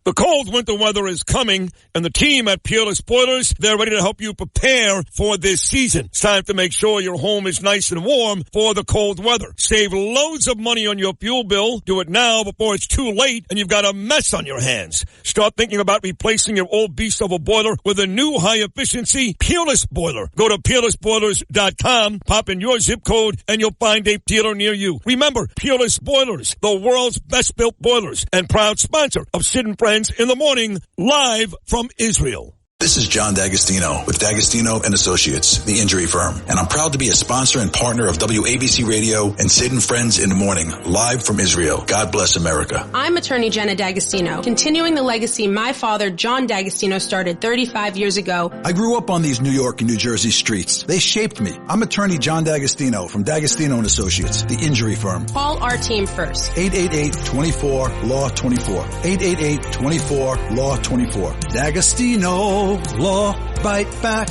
The cold winter weather is coming, and the team at Peerless Boilers, they're ready to help you prepare for this season. It's time to make sure your home is nice and warm for the cold weather. Save loads of money on your fuel bill. Do it now before it's too late and you've got a mess on your hands. Start thinking about replacing your old beast of a boiler with a new high-efficiency Peerless Boiler. Go to peerlessboilers.com, pop in your zip code, and you'll find a dealer near you. Remember, Peerless Boilers, the world's best-built boilers, and proud sponsor of Sid and Friends in the Morning, live from Israel. This is John D'Agostino with D'Agostino and Associates, the injury firm, and I'm proud to be a sponsor and partner of WABC Radio and Sid and Friends in the Morning, live from Israel. God bless America. I'm attorney Jenna D'Agostino, continuing the legacy my father, John D'Agostino, started 35 years ago. I grew up on these New York and New Jersey streets. They shaped me. I'm attorney John D'Agostino from D'Agostino and Associates, the injury firm. Call our team first. 888-24-LAW-24. 888-24-LAW-24. D'Agostino. Law Bite Back.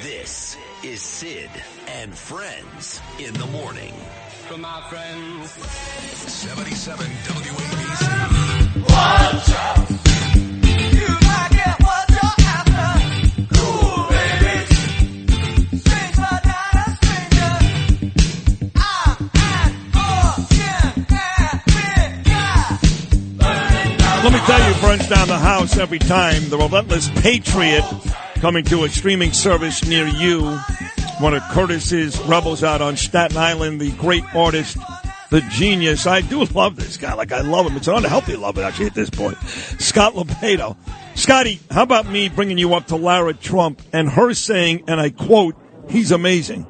This is Sid and Friends in the Morning. From my friends. 77 WABC. Watch out! You might get what you're after. Cool, baby. Strange but not a stranger. I'm an Let me tell you, friends down the house every time, the Relentless Patriot coming to a streaming service near you. One of Curtis's Rebels out on Staten Island, the great artist, the genius. I do love this guy. Like, I love him. It's unhealthy love it, actually, at this point. Scott LoBaido. Scotty, how about me bringing you up to Lara Trump and her saying, and I quote, he's amazing.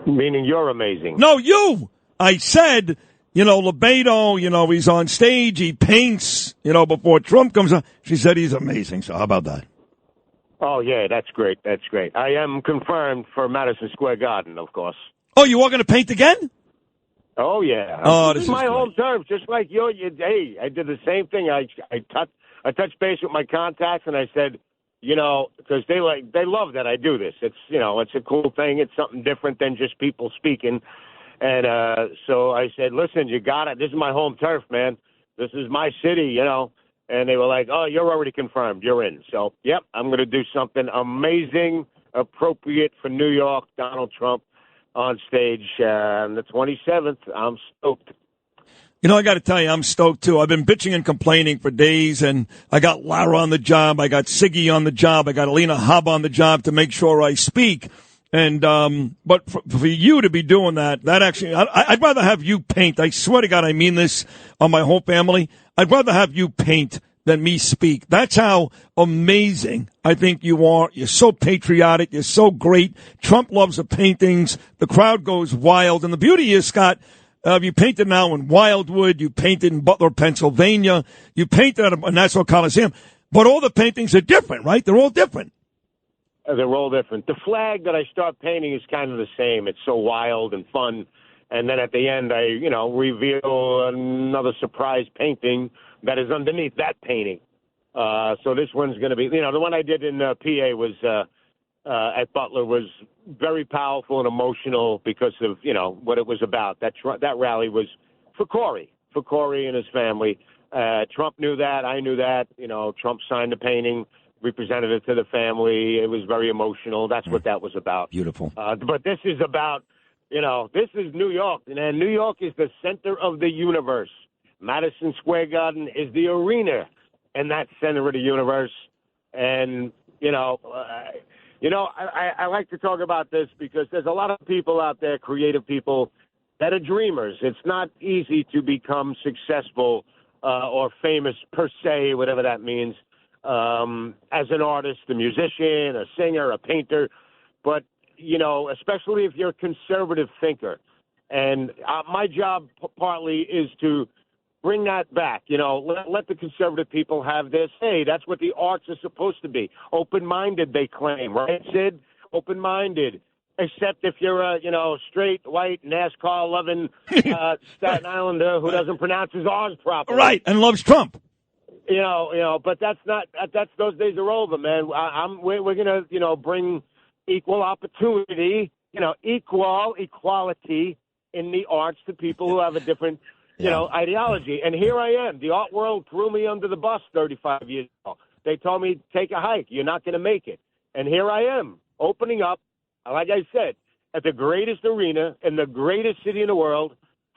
Meaning you're amazing. No, you! I said, LoBaido, he's on stage, he paints, before Trump comes on. She said he's amazing. So how about that? Oh, yeah, that's great. That's great. I am confirmed for Madison Square Garden, of course. Oh, you are going to paint again? Oh, yeah. Oh, this is my home turf, just like hey, I did the same thing. I touched base with my contacts, and I said, because they love that I do this. It's, it's a cool thing. It's something different than just people speaking. And so I said, listen, you got it. This is my home turf, man. This is my city, And they were like, oh, you're already confirmed. You're in. So, yep, I'm going to do something amazing, appropriate for New York, Donald Trump on stage on the 27th. I'm stoked. I got to tell you, I'm stoked, too. I've been bitching and complaining for days, and I got Lara on the job. I got Siggy on the job. I got Alina Hobb on the job to make sure I speak. And, but for you to be doing that actually, I'd rather have you paint. I swear to God, I mean this on my whole family. I'd rather have you paint than me speak. That's how amazing I think you are. You're so patriotic. You're so great. Trump loves the paintings. The crowd goes wild. And the beauty is, Scott, you painted now in Wildwood. You painted in Butler, Pennsylvania. You painted at a National Coliseum. But all the paintings are different, right? They're all different. They're all different. The flag that I start painting is kind of the same. It's so wild and fun. And then at the end, I, reveal another surprise painting that is underneath that painting. So this one's going to be, the one I did in PA was at Butler was very powerful and emotional because of, what it was about. That rally was for Corey and his family. Trump knew that. I knew that. Trump signed the painting. Represented it to the family. It was very emotional. That's what that was about. Beautiful. But this is about, this is New York. And New York is the center of the universe. Madison Square Garden is the arena in that center of the universe. And, I like to talk about this because there's a lot of people out there, creative people, that are dreamers. It's not easy to become successful or famous per se, whatever that means. As an artist, a musician, a singer, a painter, but, especially if you're a conservative thinker. And my job partly is to bring that back, let the conservative people have this. Hey, that's what the arts are supposed to be. Open-minded, they claim, right, Sid? Open-minded. Except if you're a, straight, white, NASCAR-loving Staten Islander who doesn't pronounce his R's properly. Right, and loves Trump. But that's those days are over, man. We're gonna, bring equal opportunity, equality in the arts to people who have a different, ideology. And here I am. The art world threw me under the bus 35 years ago. They told me, take a hike. You're not going to make it. And here I am, opening up, like I said, at the greatest arena in the greatest city in the world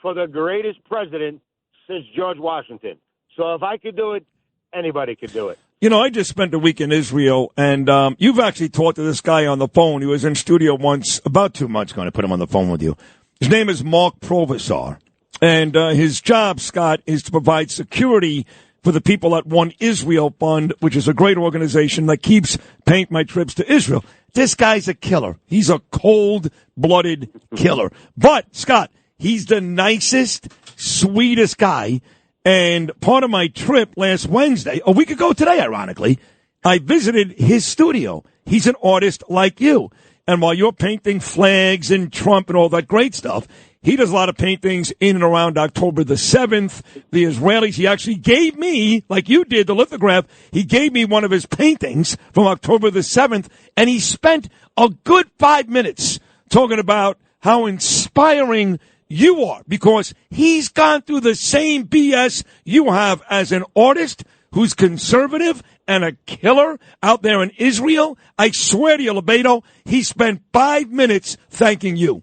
for the greatest president since George Washington. So if I could do it, anybody could do it. I just spent a week in Israel, and you've actually talked to this guy on the phone. He was in studio once, about 2 months ago, and I put him on the phone with you. His name is Mark Provisar, and his job, Scott, is to provide security for the people at One Israel Fund, which is a great organization that keeps paying my trips to Israel. This guy's a killer. He's a cold-blooded killer. But, Scott, he's the nicest, sweetest guy. And part of my trip last Wednesday, a week ago today, ironically, I visited his studio. He's an artist like you. And while you're painting flags and Trump and all that great stuff, he does a lot of paintings in and around October the 7th. The Israelis, he actually gave me, like you did, the lithograph, he gave me one of his paintings from October the 7th, and he spent a good 5 minutes talking about how inspiring you are, because he's gone through the same BS you have as an artist who's conservative and a killer out there in Israel. I swear to you, LoBaido, he spent 5 minutes thanking you.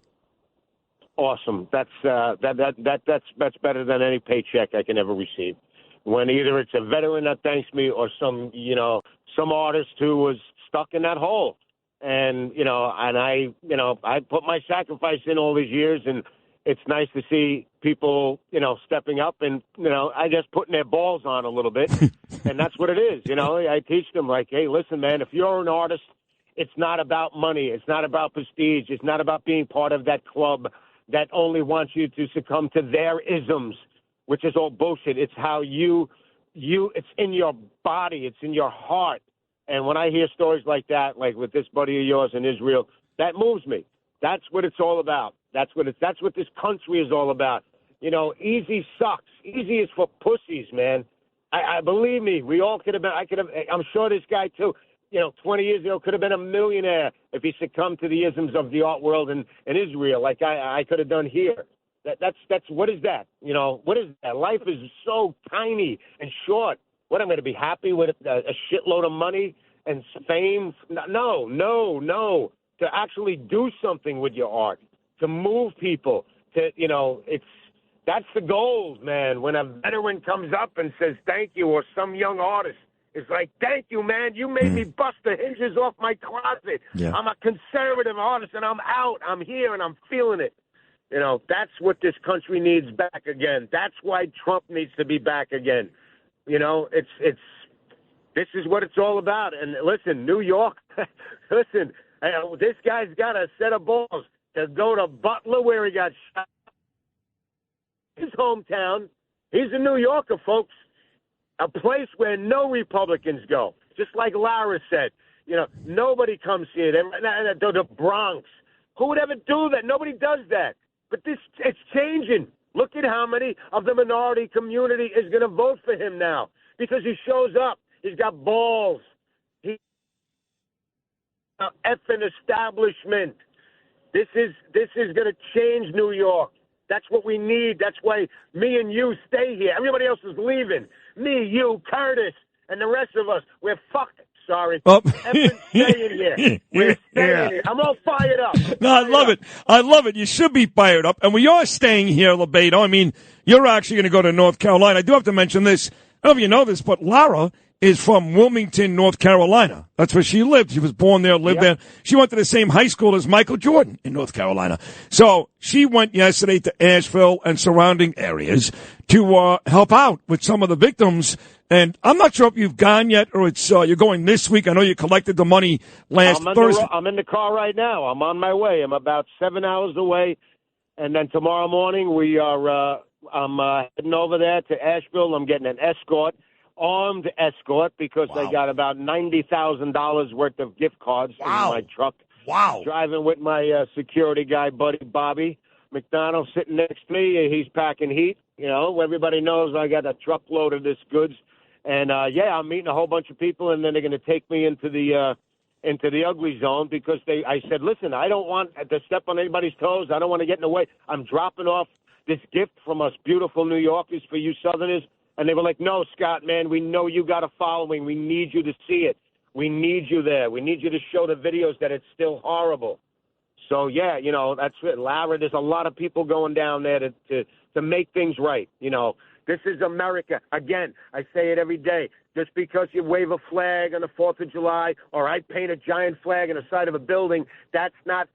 Awesome. That's better than any paycheck I can ever receive. When either it's a veteran that thanks me or some artist who was stuck in that hole. And I put my sacrifice in all these years, and it's nice to see people, stepping up and, I guess putting their balls on a little bit. And that's what it is. I teach them like, hey, listen, man, if you're an artist, it's not about money. It's not about prestige. It's not about being part of that club that only wants you to succumb to their isms, which is all bullshit. It's how it's in your body. It's in your heart. And when I hear stories like that, like with this buddy of yours in Israel, that moves me. That's what it's all about. That's what this country is all about. Easy sucks. Easy is for pussies, man. I believe me. We all could have been. I'm sure this guy too. 20 years ago could have been a millionaire if he succumbed to the isms of the art world in Israel, like I could have done here. That's what is that? What is that? Life is so tiny and short. What, I'm going to be happy with a shitload of money and fame? No. To actually do something with your art, to move people, that's the goal, man. When a veteran comes up and says thank you, or some young artist is like, thank you, man. You made me bust the hinges off my closet. Yeah. I'm a conservative artist, and I'm out. I'm here, and I'm feeling it. That's what this country needs back again. That's why Trump needs to be back again. This is what it's all about. And listen, New York, listen, this guy's got a set of balls to go to Butler, where he got shot. His hometown. He's a New Yorker, folks. A place where no Republicans go. Just like Lara said, nobody comes here. The Bronx. Who would ever do that? Nobody does that. But it's changing. Look at how many of the minority community is going to vote for him now, because he shows up. He's got balls. He's effing establishment. This is going to change New York. That's what we need. That's why me and you stay here. Everybody else is leaving. Me, you, Curtis, and the rest of us, we're fucked. Sorry. Oh. Effing staying here. We're staying here. I'm all fired up. No, I love it. I love it. You should be fired up. And we are staying here, LoBaido. I mean, you're actually going to go to North Carolina. I do have to mention this. I don't know if you know this, but Lara is from Wilmington, North Carolina. That's where she lived. She was born there, lived there. She went to the same high school as Michael Jordan in North Carolina. So she went yesterday to Asheville and surrounding areas to help out with some of the victims. And I'm not sure if you've gone yet, or it's you're going this week. I know you collected the money last Thursday. I'm in the car right now. I'm on my way. I'm about 7 hours away. And then tomorrow morning I'm heading over there to Asheville. I'm getting an escort. Armed escort, because I got about $90,000 worth of gift cards in my truck. Wow. Driving with my security guy, buddy Bobby McDonald, sitting next to me. He's packing heat. Everybody knows I got a truckload of this goods. And, I'm meeting a whole bunch of people, and then they're going to take me into the into the ugly zone because I said, listen, I don't want to step on anybody's toes. I don't want to get in the way. I'm dropping off this gift from us beautiful New Yorkers for you Southerners. And they were like, no, Scott, man, we know you got a following. We need you to see it. We need you there. We need you to show the videos that it's still horrible. So, yeah, that's it. Lara, there's a lot of people going down there to make things right. This is America. Again, I say it every day. Just because you wave a flag on the 4th of July or I paint a giant flag on the side of a building, that's not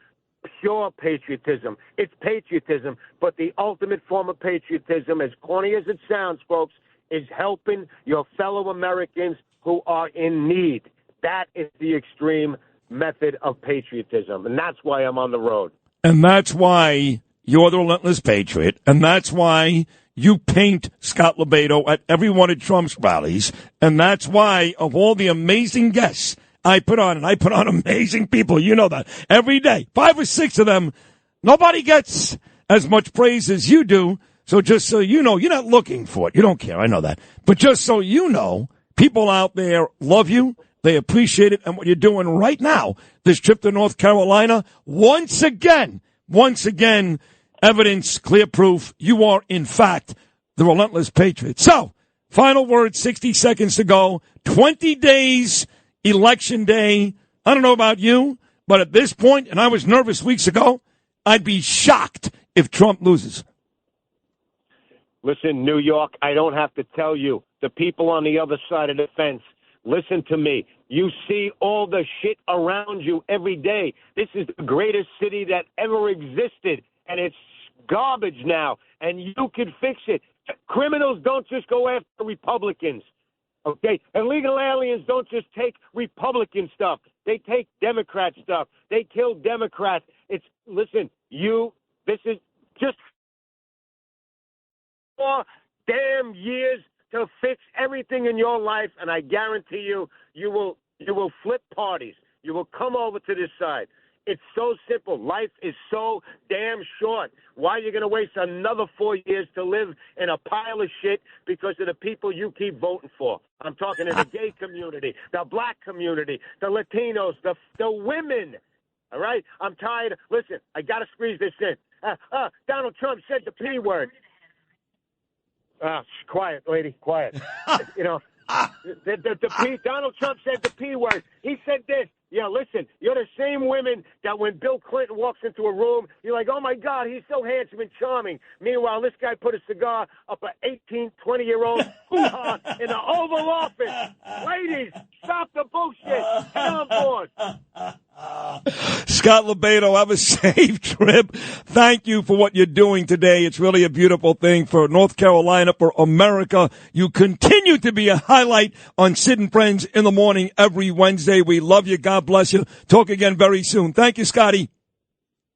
pure patriotism. It's patriotism, but the ultimate form of patriotism, as corny as it sounds, folks, is helping your fellow Americans who are in need. That is the extreme method of patriotism, and that's why I'm on the road. And that's why you're the Relentless Patriot, and that's why you paint Scott LoBaido at every one of Trump's rallies, and that's why of all the amazing guests I put on, and I put on amazing people, you know that, every day, 5 or 6 of them, nobody gets as much praise as you do. So just so you know, you're not looking for it. You don't care. I know that. But just so you know, people out there love you. They appreciate it. And what you're doing right now, this trip to North Carolina, once again, evidence, clear proof, you are, in fact, the Relentless Patriot. So, final word, 60 seconds to go. 20 days, Election Day. I don't know about you, but at this point, and I was nervous weeks ago, I'd be shocked if Trump loses. Listen, New York, I don't have to tell you. The people on the other side of the fence, listen to me. You see all the shit around you every day. This is the greatest city that ever existed, and it's garbage now, and you can fix it. Criminals don't just go after Republicans, okay? Illegal aliens don't just take Republican stuff. They take Democrat stuff. They kill Democrats. Listen, this is just 4 damn years to fix everything in your life, and I guarantee you will flip parties. You will come over to this side. It's so simple. Life is so damn short. Why are you going to waste another 4 years to live in a pile of shit because of the people you keep voting for? I'm talking to the gay community, the black community, the Latinos, the women. All right? I'm tired. Listen, I got to squeeze this in. Donald Trump said the P word. Quiet, lady, quiet. Donald Trump said the P word. He said this. Yeah, listen, you're the same women that when Bill Clinton walks into a room, you're like, oh, my God, he's so handsome and charming. Meanwhile, this guy put a cigar up an 18, 20-year-old hoo-ha in the Oval Office. Ladies, stop the bullshit. Get on board. Scott LoBaido, have a safe trip. Thank you for what you're doing today. It's really a beautiful thing for North Carolina, for America. You continue to be a highlight on Sid and Friends in the morning every Wednesday. We love you. God bless you. Talk again very soon. Thank you, Scotty.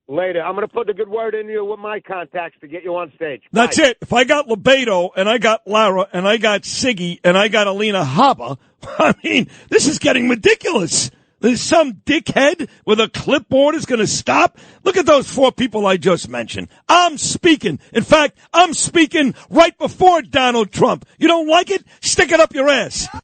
Later. I'm going to put the good word in you with my contacts to get you on stage. That's Bye. it. If I got LoBaido and I got Lara and I got Siggy and I got Alina Habba, I mean, this is getting ridiculous. There's some dickhead with a clipboard is going to stop. Look at those 4 people I just mentioned. I'm speaking. In fact, I'm speaking right before Donald Trump. You don't like it? Stick it up your ass.